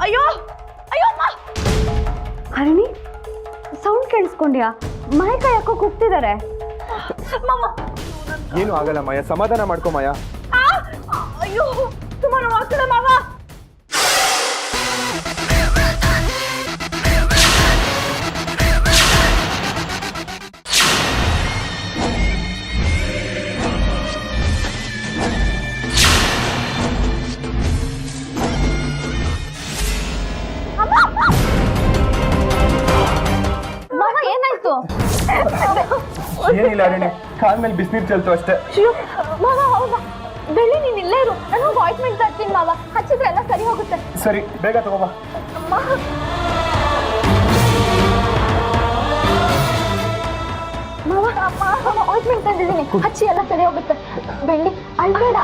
ಅಯ್ಯೋ ಅಯ್ಯೋ ಹರಿಣಿ ಸೌಂಡ್ ಕೇಳಿಸ್ಕೊಂಡ್ಯಾ? ಮಾಯಕ ಯಾಕೋ ಕೂಗ್ತಿದ್ದಾರೆ. ಏನು ಆಗಲ್ಲ ಮಾಯ, ಸಮಾಧಾನ ಮಾಡ್ಕೊ ಮಾಯ. ಅಯ್ಯೋ ತುಂಬಾ ನೋವಾಗ್ತದೆ ಮಾವ. ಮಾವ ಏನಾಯ್ತು? ಏನಿಲ್ಲ ಅರಣೆ, ಕಾಲ್ ಮೇಲೆ ಬಿಸಿನೀರು ಚೆಲ್ತು ಅಷ್ಟೇ. ಮಾವ ಹೌದಾ? ಬೆಳ್ಳಿ ನೀನ್ ಇಲ್ಲೇ ಇರು, ನಾನು ಅಪಾಯಿಂಟ್ಮೆಂಟ್ ತರ್ತೀನಿ ಮಾವ. ಹಚ್ಚಿದ್ರೆ ಎಲ್ಲ ಸರಿ ಹೋಗುತ್ತೆ. ಸರಿ, ಬೇಗ ತಗೋಬಾ. ಮಾವ ಅಪಾಯಿಂಟ್ಮೆಂಟ್ ತಂದಿದ್ದೀನಿ, ಹಚ್ಚಿ ಎಲ್ಲ ಸರಿ ಹೋಗುತ್ತೆ. ಬೆಳ್ಳಿ ಅಳ್ಬೇಡ.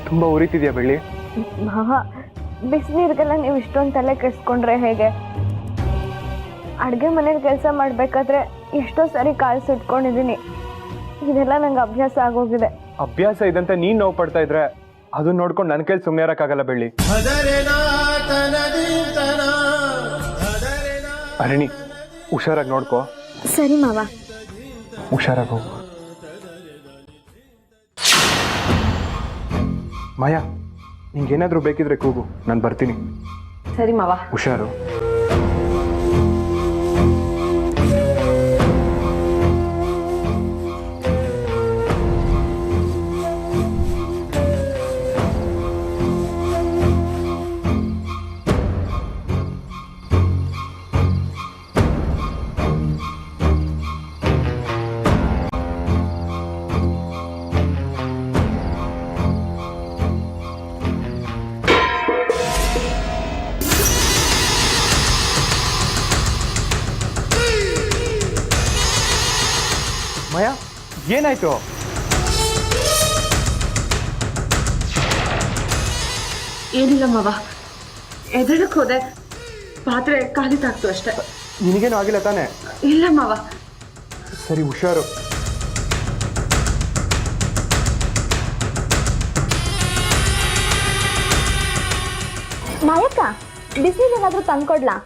ತುಂಬಾ ಉರಿತಿದ್ಯಾ ಬೆಳ್ಳಿ? ಮಾವ ಬಿಸಿನೀರಿಗೆಲ್ಲ ನೀವು ಇಷ್ಟೊಂದು ತಲೆ ಕೆಡಿಸ್ಕೊಂಡ್ರೆ ಹೇಗೆ? ಅಡುಗೆ ಮನೇಲಿ ಕೆಲಸ ಮಾಡಬೇಕಾದ್ರೆ ಎಷ್ಟೋ ಸರಿ ಕಾಲು ಸುಟ್ಕೊಂಡಿದ್ದೀನಿ. ಇದೆಲ್ಲ ನಂಗೆ ಅಭ್ಯಾಸ ಆಗೋಗಿದೆ. ಅಭ್ಯಾಸ ಇದಂತ ನೀನ್ ನೋವು ಪಡ್ತಾ ಇದ್ರೆ ಅದನ್ನ ನೋಡ್ಕೊಂಡು ನನ್ನ ಕೈಲಿ ಸುಮ್ಮನೆ ಇರಕ್ಕಾಗಲ್ಲ ಬೆಳ್ಳಿ. ಅರಣಿ, ಹುಷಾರಾಗಿ ನೋಡ್ಕೋ. ಸರಿ ಮಾವ. ಹುಷಾರಾಗಿ ಹೋಗು. ಮಾಯಾ, ನಿಂಗೇನಾದ್ರೂ ಬೇಕಿದ್ರೆ ಕೂಗು, ನಾನು ಬರ್ತೀನಿ. ಸರಿ ಮಾವ. ಹುಷಾರು. ಮಾಯಾ, ಏನಾಯ್ತು? ಏನಿಲ್ಲ ಮಾವ, ಎದಳಕ್ ಹೋದೆ, ಪಾತ್ರೆ ಖಾಲಿ ತಾಕ್ತು ಅಷ್ಟೇ. ನಿನಗೇನು ಆಗಿಲ್ಲ ತಾನೆ? ಇಲ್ಲ ಮಾವ. ಸರಿ, ಹುಷಾರು. ನಾಯಕ, ಬಿಸಿನೀರು ಏನಾದರೂ ತಂದ್ಕೊಡ್ಲಾ?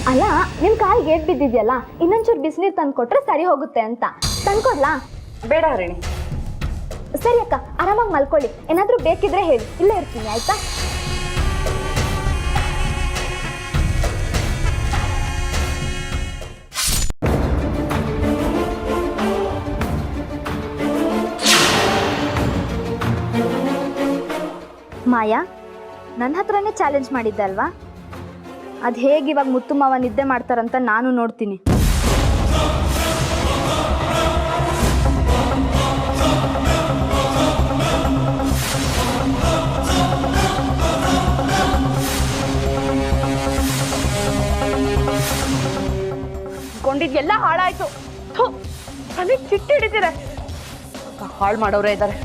ಅಲ್ಲ, ನಿನ್ ಕಾಲಿಗೆ ಏಟ್ ಬಿದ್ದಿದ್ಯಲ್ಲ, ಇನ್ನೊಂಚೂರು ಬಿಸಿನೀರು ತಂದ್ಕೊಟ್ರೆ ಸರಿ ಹೋಗುತ್ತೆ ಅಂತ. ತಂದ್ಕೊಡ್ಲಾ? ಬೇಡ ಹರಿಣಿ. ಸರಿ ಅಕ್ಕ, ಆರಾಮಾಗಿ ಮಲ್ಕೊಳ್ಳಿ. ಏನಾದರೂ ಬೇಕಿದ್ರೆ ಹೇಳಿ, ಇಲ್ಲೇ ಇರ್ತೀನಿ, ಆಯ್ತಾ? ಮಾಯಾ, ನನ್ನ ಹತ್ರನೇ ಚಾಲೆಂಜ್ ಮಾಡಿದ್ದೆ ಅಲ್ವಾ? ಅದು ಹೇಗೆ ಇವಾಗ ಮುತ್ತು ಮಾವ ನಿದ್ದೆ ಮಾಡ್ತಾರಂತ ನಾನು ನೋಡ್ತೀನಿ. ಕೊಂಡಿದ್ದೆಲ್ಲ ಹಾಳಾಯ್ತು. ನನಗೆ ಚಿಟ್ಟು ಹಿಡಿತೀರ, ಹಾಳು ಮಾಡೋರೇ ಇದ್ದಾರೆ.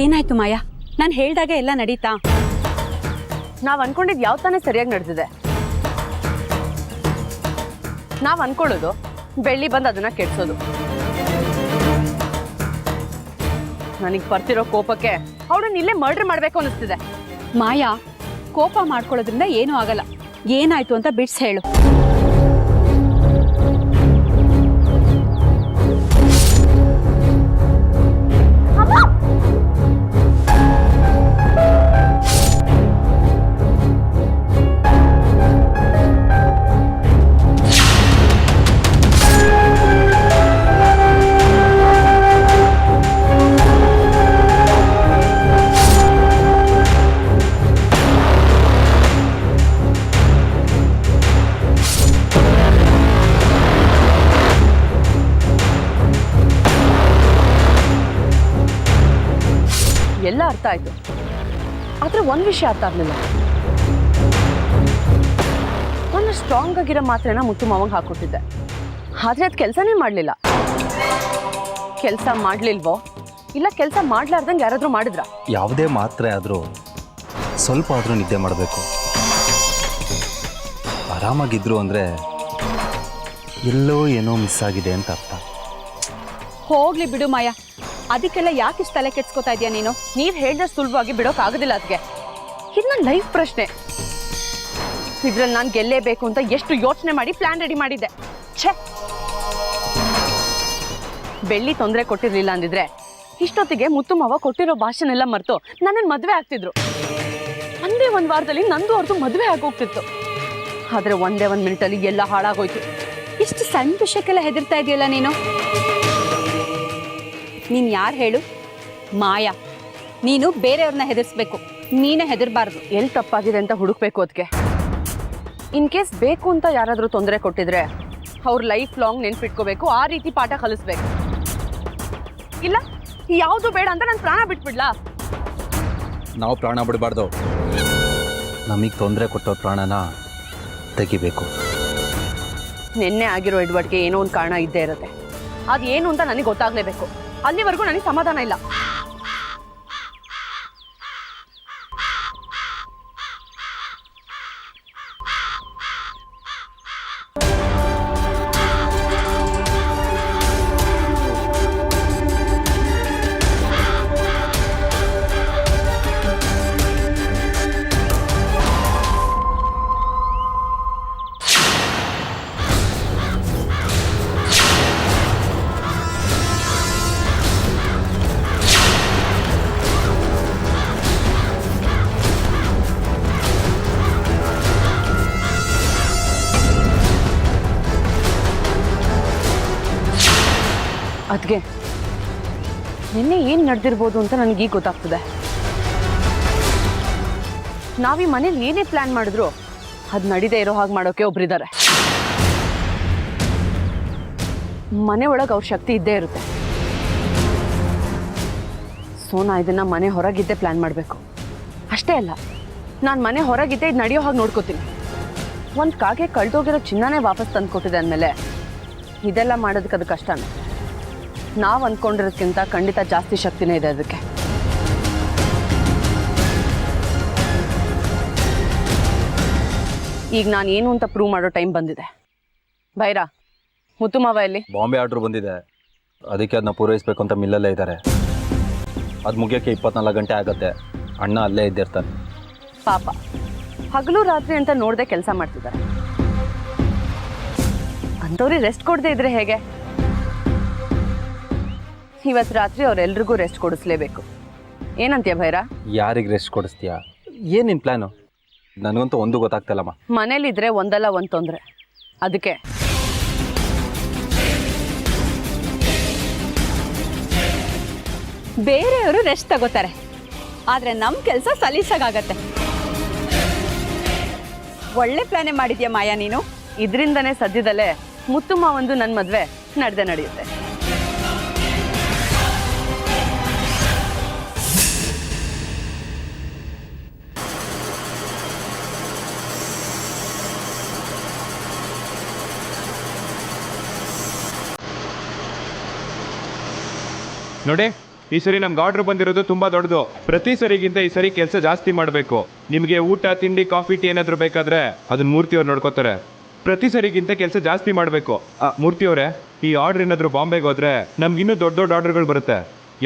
ಏನಾಯ್ತು ಮಾಯಾ? ನಾನು ಹೇಳ್ದಾಗ ಎಲ್ಲ ನಡೀತಾ? ನಾವ್ ಅನ್ಕೊಂಡಿದ್ ಯಾವ ತಾನೇ ಸರಿಯಾಗಿ ನಡೆದಿದೆ. ನಾವ್ ಅನ್ಕೊಳ್ಳೋದು ಬೆಳ್ಳಿ ಬಂದು ಅದನ್ನ ಕೆಡ್ಸೋದು. ನನಗ್ ಬರ್ತಿರೋ ಕೋಪಕ್ಕೆ ಅವಳನ್ನ ಇಲ್ಲೇ ಮರ್ಡರ್ ಮಾಡ್ಬೇಕು ಅನಿಸ್ತಿದೆ. ಮಾಯಾ, ಕೋಪ ಮಾಡ್ಕೊಳ್ಳೋದ್ರಿಂದ ಏನೂ ಆಗಲ್ಲ. ಏನಾಯ್ತು ಅಂತ ಬಿಡ್ಸ್ ಹೇಳು. ಆಯ್ತು. ಆದ್ರೆ ಒಂದ್ ವಿಷಯ ಅರ್ಥ ಆಗ್ಲಿಲ್ಲ. ನಾನು ಸ್ಟ್ರಾಂಗ್ ಆಗಿರೋ ಮಾತ್ರೆನ ಮುತ್ತು ಮಾವಂಗ್ ಹಾಕೊಟ್ಟಿದ್ದೆ, ಆದ್ರೆ ಅದ್ ಕೆಲ್ಸನೇ ಮಾಡ್ಲಿಲ್ಲ. ಕೆಲ್ಸ ಮಾಡ್ಲಿಲ್ವೋ ಇಲ್ಲ ಕೆಲ್ಸ ಮಾಡ್ಲಾರ್ದಂಗೆ ಯಾರಾದ್ರೂ ಮಾಡಿದ್ರ? ಯಾವುದೇ ಮಾತ್ರೆ ಆದರೂ ಸ್ವಲ್ಪ ಆದರೂ ನಿದ್ದೆ ಮಾಡಬೇಕು. ಆರಾಮಾಗಿದ್ರು ಅಂದರೆ ಎಲ್ಲೋ ಏನೋ ಮಿಸ್ ಆಗಿದೆ ಅಂತ ಅರ್ಥ. ಹೋಗ್ಲಿ ಬಿಡು ಮಾಯಾ, ಅದಕ್ಕೆಲ್ಲ ಯಾಕೆ ಇಷ್ಟು ತಲೆ ಕೆಡ್ಸ್ಕೊತಾ ಇದೆಯಾ ನೀನು? ನೀವ್ ಹೇಳಿದ್ರೆ ಸುಲಭವಾಗಿ ಬಿಡೋಕ್ ಆಗೋದಿಲ್ಲ ಅದಕ್ಕೆ. ಇದು ನನ್ನ ಲೈಫ್ ಪ್ರಶ್ನೆ. ಇದ್ರಲ್ಲಿ ನಾನು ಗೆಲ್ಲೇಬೇಕು ಅಂತ ಎಷ್ಟು ಯೋಚನೆ ಮಾಡಿ ಪ್ಲಾನ್ ರೆಡಿ ಮಾಡಿದ್ದೆ. ಛೇ, ಬೆಳ್ಳಿ ತೊಂದರೆ ಕೊಟ್ಟಿರ್ಲಿಲ್ಲ ಅಂದಿದ್ರೆ ಇಷ್ಟೊತ್ತಿಗೆ ಮುತ್ತು ಮಾವ ಕೊಟ್ಟಿರೋ ಭಾಷೆನೆಲ್ಲ ಮರೆತು ನನ್ನನ್ನು ಮದುವೆ ಆಗ್ತಿದ್ರು. ಒಂದೇ ಒಂದು ವಾರದಲ್ಲಿ ನಂದು ಅವ್ರದ್ದು ಮದುವೆ ಆಗೋಗ್ತಿತ್ತು. ಆದ್ರೆ ಒಂದೇ ಒಂದು ಮಿನಿಟಲ್ಲಿ ಎಲ್ಲ ಹಾಳಾಗೋಯ್ತು. ಇಷ್ಟು ಸಣ್ಣ ವಿಷಯಕ್ಕೆಲ್ಲ ಹೆದರ್ತಾ ಇದೆಯಲ್ಲ ನೀನು. ನೀನು ಯಾರು ಹೇಳು? ಮಾಯಾ, ನೀನು ಬೇರೆಯವ್ರನ್ನ ಹೆದರ್ಸ್ಬೇಕು, ನೀನೇ ಹೆದರ್ಬಾರ್ದು. ಎಲ್ಲಿ ತಪ್ಪಾಗಿದೆ ಅಂತ ಹುಡುಕ್ಬೇಕು. ಅದಕ್ಕೆ ಇನ್ ಕೇಸ್ ಬೇಕು ಅಂತ ಯಾರಾದರೂ ತೊಂದರೆ ಕೊಟ್ಟಿದ್ರೆ ಅವ್ರ ಲೈಫ್ ಲಾಂಗ್ ನೆನ್ಪಿಟ್ಕೋಬೇಕು, ಆ ರೀತಿ ಪಾಠ ಕಲಿಸ್ಬೇಕು. ಇಲ್ಲ ಯಾವುದು ಬೇಡ ಅಂತ ನಾನು ಪ್ರಾಣ ಬಿಟ್ಬಿಡ್ಲಾ? ನಾವು ಪ್ರಾಣ ಬಿಡಬಾರ್ದು, ನಮಗೆ ತೊಂದರೆ ಕೊಟ್ಟೋ ಪ್ರಾಣನ ತೆಗಿಬೇಕು. ನಿನ್ನೆ ಆಗಿರೋ ಎಡ್ವರ್ಡ್ಗೆ ಏನೋ ಒಂದು ಕಾರಣ ಇದ್ದೇ ಇರುತ್ತೆ. ಅದು ಏನು ಅಂತ ನನಗೆ ಗೊತ್ತಾಗ್ಲೇಬೇಕು. ಅಲ್ಲಿವರೆಗೂ ನನಗೆ ಸಮಾಧಾನ ಇಲ್ಲ. ಅದ್ಗೆ ನಿನ್ನೆ ಏನು ನಡೆದಿರ್ಬೋದು ಅಂತ ನನಗೀಗ ಗೊತ್ತಾಗ್ತದೆ. ನಾವೀ ಮನೇಲಿ ಏನೇ ಪ್ಲಾನ್ ಮಾಡಿದ್ರು ಅದು ನಡೀದೇ ಇರೋ ಹಾಗೆ ಮಾಡೋಕೆ ಒಬ್ರಿದ್ದಾರೆ. ಮನೆ ಒಳಗೆ ಅವ್ರ ಶಕ್ತಿ ಇದ್ದೇ ಇರುತ್ತೆ. ಸೊ ನಾ ಇದನ್ನ ಮನೆ ಹೊರಗಿದ್ದೇ ಪ್ಲಾನ್ ಮಾಡಬೇಕು. ಅಷ್ಟೇ ಅಲ್ಲ, ನಾನು ಮನೆ ಹೊರಗಿದ್ದೇ ಇದು ನಡೆಯೋ ಹಾಗೆ ನೋಡ್ಕೋತೀನಿ. ಒಂದು ಕಾಗೆ ಕಳ್ದೋಗಿರೋ ಚಿನ್ನನೇ ವಾಪಸ್ ತಂದು ಕೊಟ್ಟಿದೆ ಅಂದಮೇಲೆ ಇದೆಲ್ಲ ಮಾಡೋದಕ್ಕೆ ಅದು ಕಷ್ಟನೇ. ನಾವು ಅಂದ್ಕೊಂಡಿರೋದಕ್ಕಿಂತ ಖಂಡಿತ ಜಾಸ್ತಿ ಶಕ್ತಿನೇ ಇದೆ ಅದಕ್ಕೆ. ಈಗ ನಾನು ಏನು ಅಂತ ಪ್ರೂವ್ ಮಾಡೋ ಟೈಮ್ ಬಂದಿದೆ. ಬೈರಾ, ಮುತ್ತು ಮಾವ ಎಲ್ಲಿ? ಬಾಂಬೆ ಆರ್ಡ್ರ್ ಬಂದಿದೆ, ಅದಕ್ಕೆ ಅದನ್ನ ಪೂರೈಸಬೇಕು ಅಂತ ಮಿಲ್ಲಲ್ಲೇ ಇದ್ದಾರೆ. ಅದು ಮುಗಿಯೋಕ್ಕೆ 24 ಗಂಟೆ ಆಗುತ್ತೆ. ಅಣ್ಣ ಅಲ್ಲೇ ಇದ್ದಿರ್ತಾರೆ. ಪಾಪ ಹಗಲು ರಾತ್ರಿ ಅಂತ ನೋಡದೆ ಕೆಲಸ ಮಾಡ್ತಿದ್ದಾರೆ. ಅಂಥವ್ರಿಗೆ ರೆಸ್ಟ್ ಕೊಡದೆ ಇದ್ರೆ ಹೇಗೆ? ಇವತ್ತು ರಾತ್ರಿ ಅವರೆಲ್ರಿಗೂ ರೆಸ್ಟ್ ಕೊಡಿಸ್ಲೇಬೇಕು. ಏನಂತೀಯ ಭೈರಾ? ಯಾರಿಗೆ ರೆಸ್ಟ್ ಕೊಡಿಸ್ತೀಯಾ? ಏನು ನಿನ್ನ ಪ್ಲ್ಯಾನು? ನನಗಂತೂ ಒಂದು ಗೊತ್ತಾಗ್ತಿಲ್ಲಮ್ಮ. ಮನೇಲಿದ್ರೆ ಒಂದಲ್ಲ ಒಂದು ತೊಂದರೆ. ಅದಕ್ಕೆ ಬೇರೆಯವರು ರೆಸ್ಟ್ ತಗೋತಾರೆ, ಆದರೆ ನಮ್ಮ ಕೆಲಸ ಸಲೀಸಾಗತ್ತೆ. ಒಳ್ಳೆ ಪ್ಲಾನೇ ಮಾಡಿದ್ಯಾ ಮಾಯಾ ನೀನು. ಇದರಿಂದನೇ ಸದ್ಯದಲ್ಲೇ ಮುತ್ತು ಮಾವಂದು ನನ್ನ ಮದುವೆ ನಡೆಯುತ್ತೆ. ನೋಡಿ, ಈ ಸರಿ ನಮ್ಗೆ ಆರ್ಡ್ರ್ ಬಂದಿರೋದು ತುಂಬ ದೊಡ್ಡದು. ಪ್ರತಿ ಸರಿಗಿಂತ ಈ ಸರಿ ಕೆಲಸ ಜಾಸ್ತಿ ಮಾಡಬೇಕು. ನಿಮಗೆ ಊಟ ತಿಂಡಿ ಕಾಫಿ ಟೀ ಏನಾದರೂ ಬೇಕಾದರೆ ಅದನ್ನ ಮೂರ್ತಿಯವ್ರು ನೋಡ್ಕೋತಾರೆ. ಪ್ರತಿ ಸರಿಗಿಂತ ಕೆಲಸ ಜಾಸ್ತಿ ಮಾಡಬೇಕು. ಮೂರ್ತಿಯವರೇ, ಈ ಆರ್ಡ್ರ್ ಏನಾದರೂ ಬಾಂಬೆಗೆ ಹೋದರೆ ನಮ್ಗಿನ್ನೂ ದೊಡ್ಡ ದೊಡ್ಡ ಆರ್ಡ್ರ್ಗಳು ಬರುತ್ತೆ.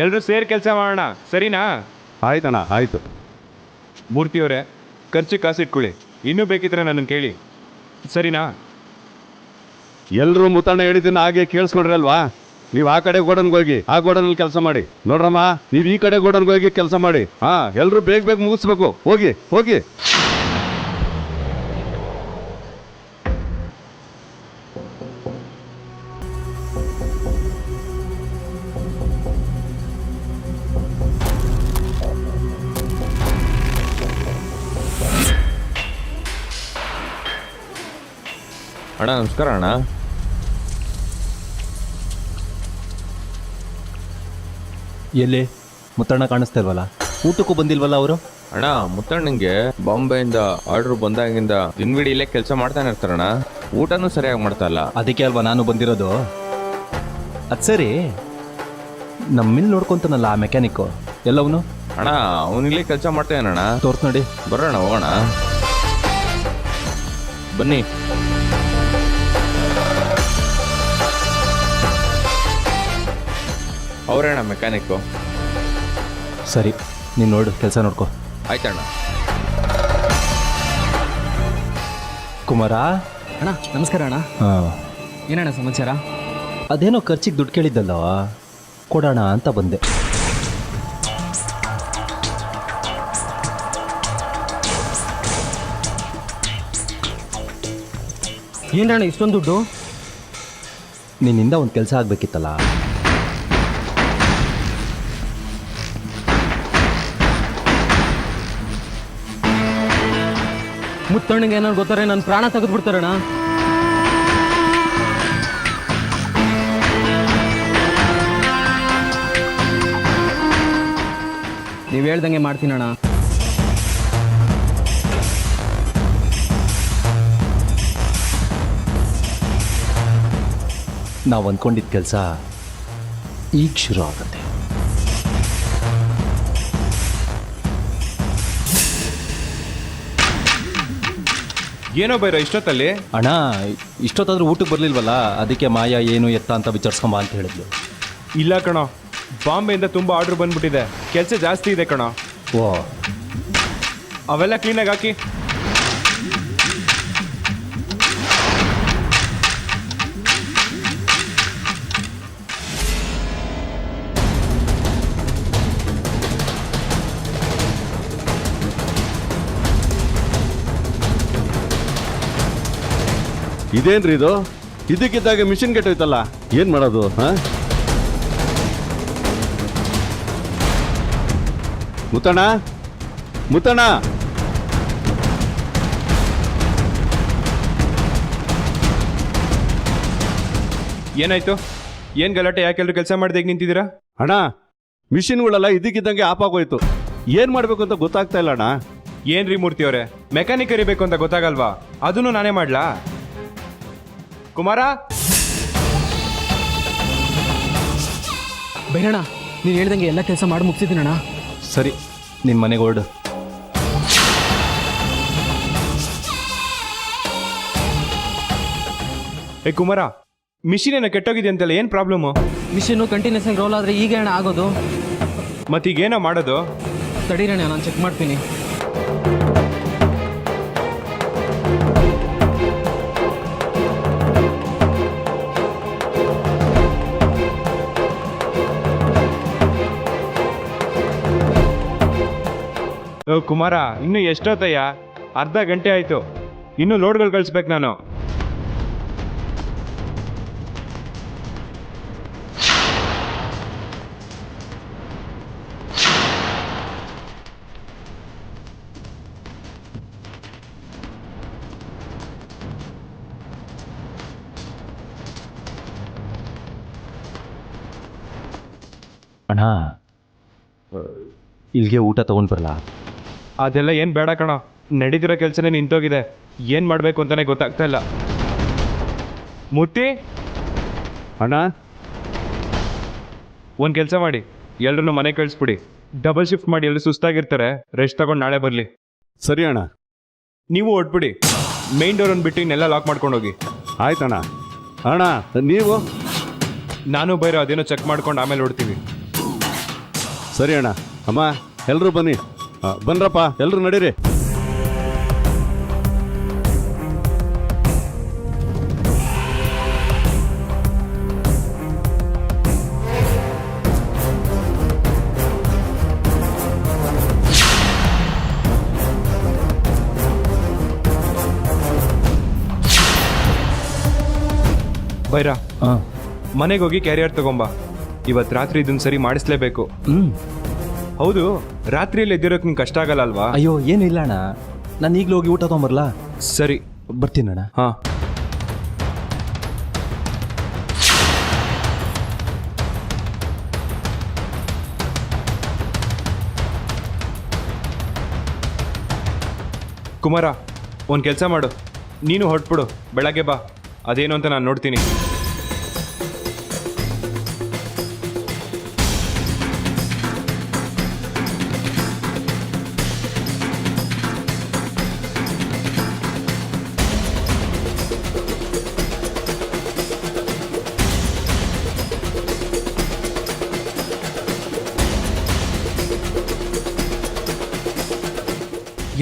ಎಲ್ಲರೂ ಸೇರಿ ಕೆಲಸ ಮಾಡೋಣ, ಸರಿನಾ? ಆಯ್ತಣ್ಣ, ಆಯಿತು. ಮೂರ್ತಿಯವರೇ, ಖರ್ಚು ಕಾಸು ಇಟ್ಕೊಳ್ಳಿ. ಇನ್ನೂ ಬೇಕಿದ್ರೆ ನನ್ನನ್ನು ಕೇಳಿ, ಸರಿನಾ? ಎಲ್ಲರೂ ಮುತ್ತಣ್ಣ ಹೇಳಿದ್ದನ್ನ ಹಾಗೆ ಕೇಳಿಸ್ಕೊಂಡ್ರಲ್ವಾ? ನೀವು ಆ ಕಡೆ ಗೋಡನ್ಗೆ ಹೋಗಿ ಆ ಗೋಡನಲ್ಲಿ ಕೆಲಸ ಮಾಡಿ. ನೋಡ್ರಮ್ಮ, ನೀವು ಈ ಕಡೆ ಗೋಡನ್ಗೆ ಹೋಗಿ ಕೆಲಸ ಮಾಡಿ. ಎಲ್ಲರೂ ಬೇಗ ಬೇಗ ಮುಗಿಸ್ಬೇಕು. ಹೋಗಿ ಹೋಗಿ. ಅಣ್ಣ ನಮಸ್ಕಾರ. ಅಣ್ಣ ಎಲ್ಲಿ? ಮುತ್ತಣ್ಣ ಕಾಣಿಸ್ತಾ ಇಲ್ವಲ್ಲ? ಊಟಕ್ಕೂ ಬಂದಿಲ್ವಲ್ಲ ಅವರು? ಅಣ್ಣ ಮುತ್ತಣ್ಣಂಗೆ ಬಾಂಬೆಯಿಂದ ಆರ್ಡರ್ ಬಂದಾಗಿಂದ ದಿನವಿಡೀ ಇಲ್ಲೇ ಕೆಲಸ ಮಾಡ್ತಾನೆ ಇರ್ತಾರಣ್ಣ. ಊಟನೂ ಸರಿಯಾಗಿ ಮಾಡ್ತಾ ಇಲ್ಲ. ಅದಕ್ಕೆ ಅಲ್ವಾ ನಾನು ಬಂದಿರೋದು. ಅದು ಸರಿ, ನಮ್ಮ ಮಿಲ್ ನೋಡ್ಕೊಂತಾನಲ್ಲ ಆ ಮೆಕ್ಯಾನಿಕ್ಕು, ಎಲ್ಲವನು? ಅಣ್ಣ ಅವನಿಲ್ಲೇ ಕೆಲಸ ಮಾಡ್ತಾನಣ್ಣ. ತೋರ್ಸ್ ನೋಡಿ. ಬರೋಣ ಹೋಗೋಣ ಬನ್ನಿ. ಅವರೇಣ ಮೆಕ್ಯಾನಿಕ್ಕು. ಸರಿ, ನೀನು ನೋಡು, ಕೆಲಸ ನೋಡ್ಕೊ. ಆಯ್ತಣ್ಣ. ಕುಮಾರ. ಅಣ್ಣ ನಮಸ್ಕಾರ ಅಣ್ಣ. ಹಾಂ, ಏನಣ್ಣ ಸಮಾಚಾರ? ಅದೇನೋ ಖರ್ಚಿಗೆ ದುಡ್ಡು ಕೇಳಿದ್ದಲ್ಲವ, ಕೊಡೋಣ ಅಂತ ಬಂದೆ. ಏನಣ್ಣ ಇಷ್ಟೊಂದು ದುಡ್ಡು? ನಿನ್ನಿಂದ ಒಂದು ಕೆಲಸ ಆಗಬೇಕಿತ್ತಲ್ಲ. ಮುತ್ತಣ್ಣಗೆ ಏನಾರು ಗೊತ್ತಾರೆ ನನ್ನ ಪ್ರಾಣ ತೆಗೆದುಬಿಡ್ತಾರಣ್ಣ. ನೀವು ಹೇಳ್ದಂಗೆ ಮಾಡ್ತೀನಣ್ಣ. ನಾವು ಅಂದ್ಕೊಂಡಿದ್ದ ಕೆಲಸ ಈಗ ಶುರು ಆಗುತ್ತೆ. ಏನೋ ಬೈರ ಇಷ್ಟೊತ್ತಲ್ಲಿ? ಅಣ್ಣ, ಇಷ್ಟೊತ್ತಾದ್ರೂ ಊಟಕ್ಕೆ ಬರಲಿಲ್ವಲ್ಲ, ಅದಕ್ಕೆ ಮಾಯಾ ಏನು ಎತ್ತ ಅಂತ ವಿಚಾರಿಸ್ಕೊಂಬ ಅಂತ ಹೇಳಿದ್ಲು. ಇಲ್ಲ ಕಣೋ, ಬಾಂಬೆಯಿಂದ ತುಂಬ ಆರ್ಡ್ರ್ ಬಂದ್ಬಿಟ್ಟಿದೆ, ಕೆಲಸ ಜಾಸ್ತಿ ಇದೆ ಕಣೋ. ಓ, ಅವೆಲ್ಲ ಕ್ಲೀನಾಗಿ ಹಾಕಿ. ಇದೇನ್ರಿ ಇದು? ಇದಕ್ಕಿದ್ದಾಗ ಮಿಷಿನ್ ಕೆಟ್ಟೋಯ್ತಲ್ಲ, ಏನ್ ಮಾಡೋದು? ಮುತ್ತಣ್ಣ, ಮುತ್ತಣ್ಣ, ಏನಾಯ್ತು? ಏನ್ ಗಲಾಟೆ? ಯಾಕೆಲ್ಲರೂ ಕೆಲಸ ಮಾಡ್ದೆ ನಿಂತಿದ್ದೀರಾ? ಅಣ್ಣ, ಮಿಷಿನ್ಗಳೆಲ್ಲ ಇದಕ್ಕಿದ್ದಂಗೆ ಆಫ್ ಆಗೋಯ್ತು. ಏನ್ ಮಾಡ್ಬೇಕು ಅಂತ ಗೊತ್ತಾಗ್ತಾ ಇಲ್ಲ ಅಣ್ಣ. ಏನ್ರಿ ಮೂರ್ತಿ ಅವರೇ, ಮೆಕ್ಯಾನಿಕ್ ಕರಿಬೇಕು ಅಂತ ಗೊತ್ತಾಗಲ್ವಾ? ಅದನ್ನು ನಾನೇ ಮಾಡ್ಲಾ? ಕುಮಾರ, ಬೇರಣ್ಣ, ನೀನು ಹೇಳ್ದಂಗೆ ಎಲ್ಲ ಕೆಲಸ ಮಾಡಿ ಮುಗಿಸಿದ್ದೀನಣ್ಣ. ಸರಿ, ನಿನ್ನ ಮನೆಗೆ ಹೊರಡು. ಏ ಕುಮಾರ, ಮಿಷಿನ್ ಏನೋ ಕೆಟ್ಟೋಗಿದೆ ಅಂತಲ್ಲ, ಏನು ಪ್ರಾಬ್ಲಮ್ಮು? ಮಿಷಿನ್ನು ಕಂಟಿನ್ಯೂಸ್ ಆಗಿ ರೋಲ್ ಆದರೆ ಈಗ ಅಣ್ಣ ಆಗೋದು. ಮತ್ತೀಗೇನೋ ಮಾಡೋದು? ತಡೀರಣ್ಣ, ನಾನು ಚೆಕ್ ಮಾಡ್ತೀನಿ. ಓ ಕುಮಾರ, ಇನ್ನೂ ಎಷ್ಟೊತ್ತಯ್ಯ? ಅರ್ಧ ಗಂಟೆ ಆಯಿತು, ಇನ್ನೂ ಲೋಡ್ಗಳು ಕಳಿಸ್ಬೇಕು ನಾನು. ಅಣ್ಣ, ಇಲ್ಲಿಗೆ ಊಟ ತೊಗೊಂಡು ಬರಲ್ಲ? ಅದೆಲ್ಲ ಏನು ಬೇಡ ಕಣ, ನಡೀತಿರೋ ಕೆಲಸನೇ ನಿಂತೋಗಿದೆ, ಏನು ಮಾಡಬೇಕು ಅಂತಲೇ ಗೊತ್ತಾಗ್ತಾ ಇಲ್ಲ. ಮೂರ್ತಿ ಅಣ್ಣ, ಒಂದು ಕೆಲಸ ಮಾಡಿ, ಎಲ್ಲರೂ ಮನೆ ಕಳಿಸ್ಬಿಡಿ. ಡಬಲ್ ಶಿಫ್ಟ್ ಮಾಡಿ, ಎಲ್ಲರೂ ಸುಸ್ತಾಗಿರ್ತಾರೆ, ರೆಸ್ಟ್ ತಗೊಂಡು ನಾಳೆ ಬರಲಿ. ಸರಿ ಅಣ್ಣ. ನೀವು ಹೊಟ್ಬಿಡಿ, ಮೇನ್ ಡೋರನ್ನು ಬಿಟ್ಟು ಇನ್ನೆಲ್ಲ ಲಾಕ್ ಮಾಡ್ಕೊಂಡು ಹೋಗಿ. ಆಯ್ತಣ್ಣ. ಅಣ್ಣ, ನೀವು? ನಾನು ಬೈರೋ ಅದೇನೋ ಚೆಕ್ ಮಾಡ್ಕೊಂಡು ಆಮೇಲೆ ಹೊಡ್ತೀವಿ. ಸರಿ ಅಣ್ಣ. ಅಮ್ಮ, ಎಲ್ಲರೂ ಬನ್ನಿ. ಬನ್ರಪ್ಪ, ಎಲ್ಲರೂ ನಡೀರಿ. ಬೈರಾ, ಹಾಂ, ಮನೆಗೆ ಹೋಗಿ ಕ್ಯಾರಿಯರ್ ತಗೊಂಬಾ. ಇವತ್ತು ರಾತ್ರಿ ಇದನ್ನ ಸರಿ ಮಾಡಿಸ್ಲೇಬೇಕು. ಹೌದು, ರಾತ್ರಿಯಲ್ಲಿ ಎದ್ದಿರೋಕೆ ನಿಂಗೆ ಕಷ್ಟ ಆಗಲ್ಲ ಅಲ್ವಾ? ಅಯ್ಯೋ, ಏನು ಇಲ್ಲ ಅಣ್ಣ, ನಾನು ಈಗಲೂ ಹೋಗಿ ಊಟ ತೊಗೊಂಬರಲ್ಲ? ಸರಿ, ಬರ್ತೀನಣ್ಣ. ಹಾಂ. ಕುಮಾರ ಒಂದು ಕೆಲಸ ಮಾಡು, ನೀನು ಹೊರಟ್ಬಿಡು, ಬೆಳಗ್ಗೆ ಬಾ, ಅದೇನು ಅಂತ ನಾನು ನೋಡ್ತೀನಿ.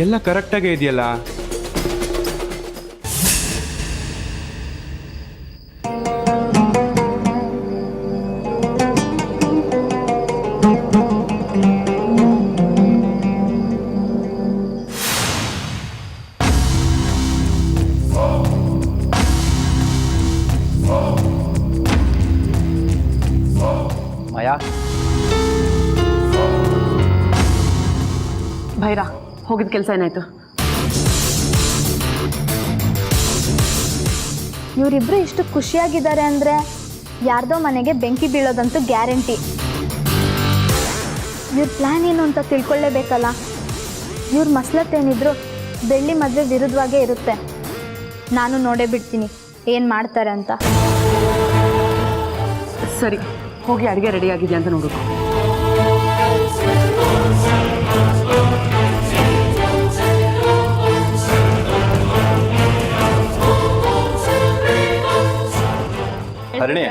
ಎಲ್ಲ ಕರೆಕ್ಟಾಗೇ ಇದೆಯಲ್ಲ. ಮಾಯಾ, ಭೈರ ಹೋಗಿದ ಕೆಲಸ ಏನಾಯ್ತು? ಇವರಿಬ್ರು ಇಷ್ಟು ಖುಷಿಯಾಗಿದ್ದಾರೆ ಅಂದರೆ ಯಾರ್ದೋ ಮನೆಗೆ ಬೆಂಕಿ ಬೀಳೋದಂತೂ ಗ್ಯಾರಂಟಿ. ಇವ್ರ ಪ್ಲ್ಯಾನ್ ಏನು ಅಂತ ತಿಳ್ಕೊಳ್ಳೇಬೇಕಲ್ಲ. ಇವ್ರ ಮಸಲತ್ತೇನಿದ್ರು ಬೆಳ್ಳಿ ಮದುವೆ ವಿರುದ್ಧವಾಗೇ ಇರುತ್ತೆ. ನಾನು ನೋಡೇ ಬಿಡ್ತೀನಿ ಏನು ಮಾಡ್ತಾರೆ ಅಂತ. ಸರಿ, ಹೋಗಿ ಅಡುಗೆ ರೆಡಿ ಆಗಿದೆ ಅಂತ ನೋಡು. ಹರಿಣಿ,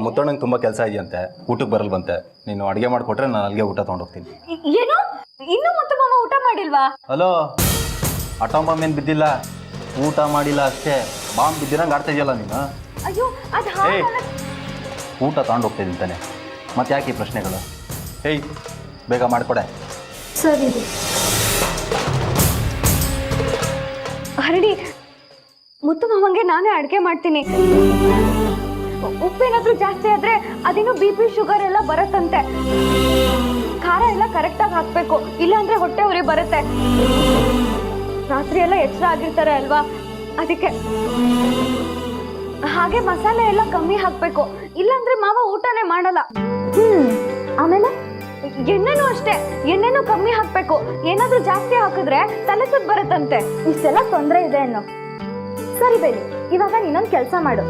ಮುತ್ತಣ್ಣಂಗೆ ತುಂಬ ಕೆಲಸ ಇದೆಯಂತೆ, ಊಟಕ್ಕೆ ಬರಲ್ವಂತೆ. ನೀನು ಅಡುಗೆ ಮಾಡಿಕೊಟ್ರೆ ನಾನು ಅಲ್ಲಿಗೆ ಊಟ ತೊಗೊಂಡೋಗ್ತೀನಿ. ಏನು ಇನ್ನೂ ಮತ್ತೆ ಮಾಮ ಊಟ ಮಾಡಿಲ್ವಾ? ಹಲೋ, ಅಟೋಮ್ ಬಾಂಬ್ ಏನು ಬಿದ್ದಿಲ್ಲ, ಊಟ ಮಾಡಿಲ್ಲ ಅಷ್ಟೇ. ಬಾಂಬ್ ಬಿದ್ದಿರಂಗೆ ಆಡ್ತಾ ಇದೆಯಲ್ಲ ನೀನು. ಅಯ್ಯೋ ಅದು ಏಯ್, ಊಟ ತಗೊಂಡೋಗ್ತಿದ್ದೀನಿ ತಾನೆ, ಮತ್ತೆ ಯಾಕೆ ಈ ಪ್ರಶ್ನೆಗಳು? ಏಯ್, ಬೇಗ ಮಾಡಿಕೊಡೆ. ಸರಿ ಹರಡಿ, ಮುತ್ತು ಮಾವಂಗೆ ನಾನೇ ಅಡುಗೆ ಮಾಡ್ತೀನಿ. ಉಪ್ಪೇನಾದ್ರೂ ಜಾಸ್ತಿ ಆದ್ರೆ ಅದೇನೋ BP ಶುಗರ್ ಎಲ್ಲ ಬರುತ್ತಂತೆ. ಖಾರ ಎಲ್ಲ ಕರೆಕ್ಟಾಗಿ ಹಾಕ್ಬೇಕು, ಇಲ್ಲಾಂದ್ರೆ ಹೊಟ್ಟೆ ಉರಿ ಬರುತ್ತೆ. ರಾತ್ರಿ ಎಲ್ಲ ಎಚ್ಚರ ಆಗಿರ್ತಾರೆ ಅಲ್ವಾ, ಅದಕ್ಕೆ. ಹಾಗೆ ಮಸಾಲೆ ಎಲ್ಲ ಕಮ್ಮಿ ಹಾಕ್ಬೇಕು, ಇಲ್ಲಾಂದ್ರೆ ಮಾವ ಊಟನೇ ಮಾಡಲ್ಲ. ಆಮೇಲೆ ಎಣ್ಣೆನೂ ಅಷ್ಟೇ, ಎಣ್ಣೆನೂ ಕಮ್ಮಿ ಹಾಕ್ಬೇಕು. ಏನಾದ್ರೂ ಜಾಸ್ತಿ ಹಾಕಿದ್ರೆ ತಲೆ ಸುತ್ತ ಬರುತ್ತಂತೆ. ಇಷ್ಟೆಲ್ಲ ತೊಂದರೆ ಇದೆ ಅನ್ನೋ. ಸರಿ ಬೇಡಿ, ಇವಾಗ ನೀನೊಂದು ಕೆಲಸ ಮಾಡು.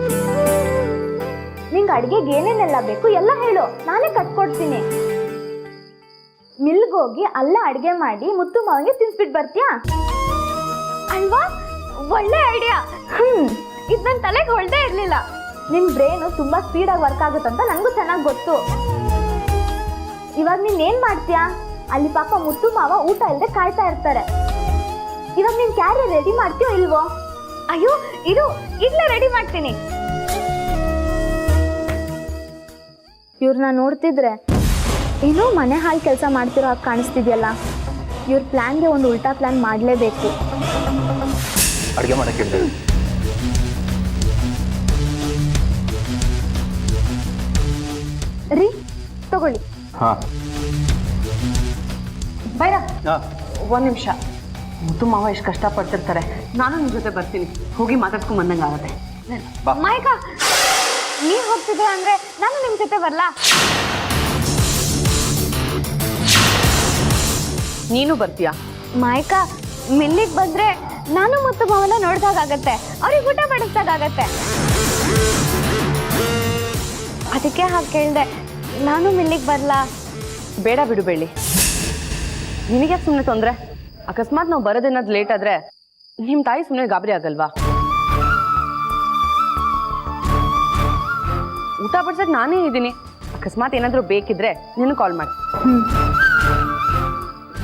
ನಿಂಗೆ ಅಡುಗೆಗೆ ಏನೇನೆಲ್ಲ ಬೇಕು ಎಲ್ಲ ಹೇಳು, ನಾನೇ ಕಟ್ಕೊಡ್ತೀನಿ. ಮಿಲ್ಗೋಗಿ ಅಲ್ಲೇ ಅಡುಗೆ ಮಾಡಿ ಮುತ್ತು ಮಾವಿಗೆ ತಿನ್ಸ್ಬಿಟ್ಟು ಬರ್ತೀಯಾ ಅಲ್ವಾ? ಒಳ್ಳೆ ಐಡಿಯಾ. ಇದು ನನ್ನ ತಲೆಗೆ ಹೊಳ್ದೇ ಇರಲಿಲ್ಲ. ನಿನ್ನ ಬ್ರೈನು ತುಂಬ ಸ್ಪೀಡಾಗಿ ವರ್ಕ್ ಆಗುತ್ತಂತ ನನಗೂ ಚೆನ್ನಾಗಿ ಗೊತ್ತು. ಇವಾಗ ನೀನೇನು ಮಾಡ್ತೀಯಾ? ಅಲ್ಲಿ ಪಾಪ ಮುತ್ತು ಮಾವ ಊಟ ಇಲ್ಲದೆ ಕಾಯ್ತಾ ಇರ್ತಾರೆ. ಇವಾಗ ನೀನು ಕ್ಯಾರಿ ರೆಡಿ ಮಾಡ್ತೀಯೋ ಇಲ್ವೋ? ಅಯ್ಯೋ ಇದು ಇಲ್ಲೇ ರೆಡಿ ಮಾಡ್ತೀನಿ. ಇವ್ರನ್ನ ನೋಡ್ತಿದ್ರೆ ಏನೋ ಮನೆ ಹಾಳು ಕೆಲಸ ಮಾಡ್ತಿರೋ ಹಾಗೆ ಕಾಣಿಸ್ತಿದ್ಯಲ್ಲ. ಇವ್ರ ಪ್ಲ್ಯಾನ್ಗೆ ಒಂದು ಉಲ್ಟಾ ಪ್ಲ್ಯಾನ್ ಮಾಡಲೇಬೇಕು. ಅಡುಗೆ ಮಾಡೋಕ್ಕೆ ಹೇಳಿದೆ. ರೀ ತಗೊಳ್ಳಿ. ಹಾಂ, ಭೈರ ಹಾಂ, ಒಂದು ನಿಮಿಷ. ಮುತ್ತು ಮಾವ ಎಷ್ಟು ಕಷ್ಟಪಡ್ತಿರ್ತಾರೆ, ನಾನು ನಿಮ್ಮ ಜೊತೆ ಬರ್ತೀನಿ. ಹೋಗಿ ಮಾತಾಡ್ಸ್ಕೊಂಡ್ ಬಂದಂಗೆ ಆಗುತ್ತೆ. ಬಾ. ಮಾಯಕ, ನೀವು ಹೋಗ್ತಿದ್ದೀರ ಅಂದ್ರೆ ನಾನು ನಿಮ್ಮ ಜೊತೆ ಬರ್ಲಾ? ನೀನು ಬರ್ತೀಯಾ? ಮಾಯಕ, ಮಿಲ್ಲಿಗೆ ಬಂದ್ರೆ ನಾನು ಮತ್ತು ಮಾವನ ನೋಡ್ದಾಗತ್ತೆ, ಅವ್ರಿಗೆ ಊಟ ಬಡಿಸ್ದಾಗತ್ತೆ. ಅದಕ್ಕೆ ಹಾಗೆ ಕೇಳಿದೆ, ನಾನು ಮಿಲ್ಲಿಗೆ ಬರ್ಲಾ? ಬೇಡ ಬಿಡು ಬೆಳ್ಳಿ, ನಿನಗೆ ಸುಮ್ಮನೆ ತೊಂದರೆ. ಅಕಸ್ಮಾತ್ ನಾವು ಬರೋದೇನಾದ್ರು ಲೇಟ್ ಆದ್ರೆ ನಿಮ್ಮ ತಾಯಿ ಸುಮ್ಮನೆ ಗಾಬರಿ ಆಗಲ್ವಾ? ಊಟ ಬಡ್ಸಕ್ ನಾನೇ ಇದ್ದೀನಿ. ಅಕಸ್ಮಾತ್ ಏನಾದರೂ ಬೇಕಿದ್ರೆ ನೀನು ಕಾಲ್ ಮಾಡಿ.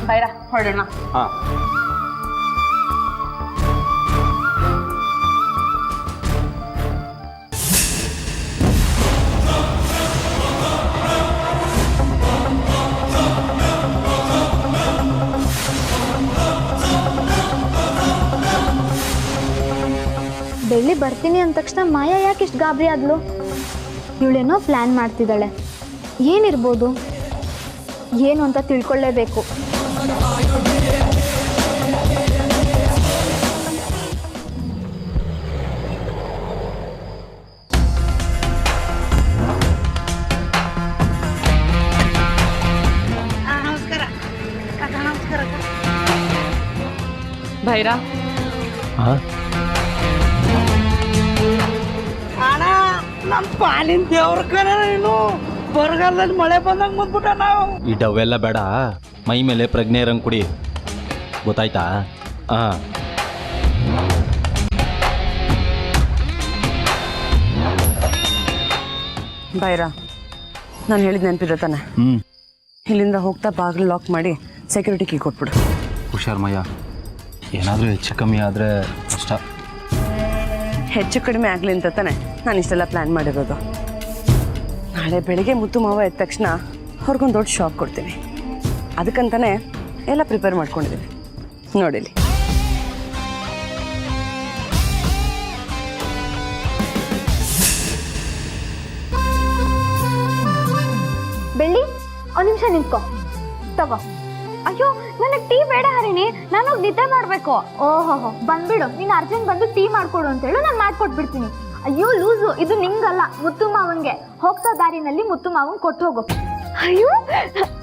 ಬೈರ ಹೊರಡೋಣ. ಹಾಂ. ಬೆಳ್ಳಿ ಬರ್ತೀನಿ ಅಂದ ತಕ್ಷಣ ಮಾಯಾ ಯಾಕೆ ಇಷ್ಟು ಗಾಬರಿ ಆದ್ಲು? ಇವಳೇನೋ ಪ್ಲ್ಯಾನ್ ಮಾಡ್ತಿದ್ದಾಳೆ. ಏನಿರ್ಬೋದು? ಏನು ಅಂತ ತಿಳ್ಕೊಳ್ಳೇಬೇಕು. ಭೈರ, ಭೈರಾ ಹಾಂ ಅಣ್ಣ ನಮ್ಮ ಪಾಲಿನ ದೇವ್ರ ಕಣ ನೀನು ಬರಗಾಲದಲ್ಲಿ ಮಳೆ ಬಂದಂಗೆ ಬಂದ್ಬಿಟ್ಟ ನಾವು ಈ ಡವೆಲ್ಲ ಬೇಡ, ಮೈ ಮೇಲೆ ಪ್ರಜ್ಞೆ ಇರಂಗೆ ಕುಡಿ, ಗೊತ್ತಾಯ್ತಾ? ಹಾಂ ಭೈರಾ ನಾನು ಹೇಳಿದ ನೆನಪಿದೆ ತಾನೆ? ಹ್ಞೂ ಇಲ್ಲಿಂದ ಹೋಗ್ತಾ ಬಾಗಿಲು ಲಾಕ್ ಮಾಡಿ ಸೆಕ್ಯೂರಿಟಿ ಕೀ ಕೊಟ್ಬಿಡು. ಹುಷಾರ್ ಮಯ್ಯ, ಏನಾದರೂ ಹೆಚ್ಚು ಕಮ್ಮಿ ಆದರೆ ಕಷ್ಟ. ಹೆಚ್ಚು ಕಡಿಮೆ ಆಗಲಿ ಅಂತ ತಾನೆ ನಾನು ಇಷ್ಟೆಲ್ಲ ಪ್ಲ್ಯಾನ್ ಮಾಡಿರೋದು. ನಾಳೆ ಬೆಳಿಗ್ಗೆ ಮುತ್ತು ಮಾವ ಎದ್ದ ತಕ್ಷಣ ಅವ್ರಿಗೊಂದು ದೊಡ್ಡ ಶಾಕ್ ಕೊಡ್ತೀನಿ. ಅದಕ್ಕಂತಾನೆ ಎಲ್ಲ ಪ್ರಿಪೇರ್ ಮಾಡ್ಕೊಂಡಿದ್ದೀನಿ, ನೋಡಿಲಿ. ಬೆಳ್ಳಿ ಒಂದು ನಿಮಿಷ ನಿಂತ್ಕೋ, ತಗೋ. ಅಯ್ಯೋ ನನಗೆ ಟೀ ಬೇಡ ಹರಿಣಿ, ನಾನು ಹೋಗಿ ನಿದ್ದೆ ಮಾಡಬೇಕು. ಓಹೋ ಬಂದ್ಬಿಡು, ನೀನು ಅರ್ಜೆಂಟ್ ಬಂದು ಟೀ ಮಾಡ್ಕೊಡು ಅಂತೇಳು, ನಾನು ಮಾಡ್ಕೊಟ್ಬಿಡ್ತೀನಿ. ಅಯ್ಯೋ ಲೂಸು, ಇದು ನಿಂಗಲ್ಲ ಮುತ್ತು ಮಾವನ್ಗೆ. ಹೋಗ್ತಾ ದಾರಿನಲ್ಲಿ ಮುತ್ತು ಮಾವನ್ ಕೊಟ್ಟು ಹೋಗು. ಅಯ್ಯೋ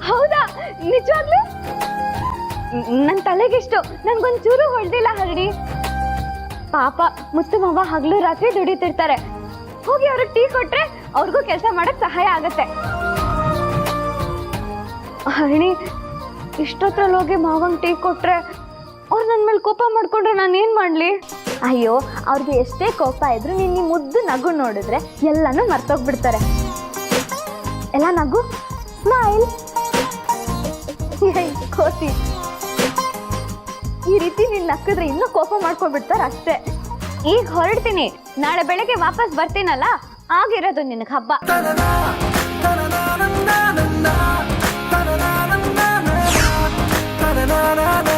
ಹೌದಾ, ನಿಜವಾಗ್ಲೂ ನನ್ನ ತಲೆಗಿಷ್ಟು, ನನ್ಗೊಂಚೂರು ಹೊಳ್ದಿಲ್ಲ ಹರಿಣಿ. ಪಾಪ ಮುತ್ತು ಮಾವ ಹಗಲು ರಾತ್ರಿ ದುಡಿತಿರ್ತಾರೆ, ಹೋಗಿ ಅವ್ರಿಗೆ ಟೀ ಕೊಟ್ರೆ ಅವ್ರಿಗೂ ಕೆಲಸ ಮಾಡಕ್ ಸಹಾಯ ಆಗತ್ತೆ. ಹರಿಣಿ, ಇಷ್ಟೊತ್ತರಲ್ಲಿ ಹೋಗಿ ಮಾವಂಗೆ ಟೀ ಕೊಟ್ರೆ ಅವ್ರು ನನ್ನ ಮೇಲೆ ಕೋಪ ಮಾಡ್ಕೊಂಡ್ರೆ ನಾನು ಏನು ಮಾಡಲಿ? ಅಯ್ಯೋ ಅವ್ರಿಗೆ ಎಷ್ಟೇ ಕೋಪ ಇದ್ರು ನಿನ್ನ ಮುದ್ದು ನಗು ನೋಡಿದ್ರೆ ಎಲ್ಲನೂ ಮರ್ತೋಗ್ಬಿಡ್ತಾರೆ. ಎಲ್ಲ ನಗು, ಸ್ಮೈಲ್. ಕೋತಿ, ಈ ರೀತಿ ನೀನು ನಕ್ಕಿದ್ರೆ ಇನ್ನೂ ಕೋಪ ಮಾಡ್ಕೊಂಡ್ಬಿಡ್ತಾರೆ ಅಷ್ಟೇ. ಈಗ ಹೊರಡ್ತೀನಿ, ನಾಳೆ ಬೆಳಗ್ಗೆ ವಾಪಸ್ ಬರ್ತೀನಲ್ಲ, ಆಗಿರೋದು ನಿನಗೆ ಹಬ್ಬ. na na na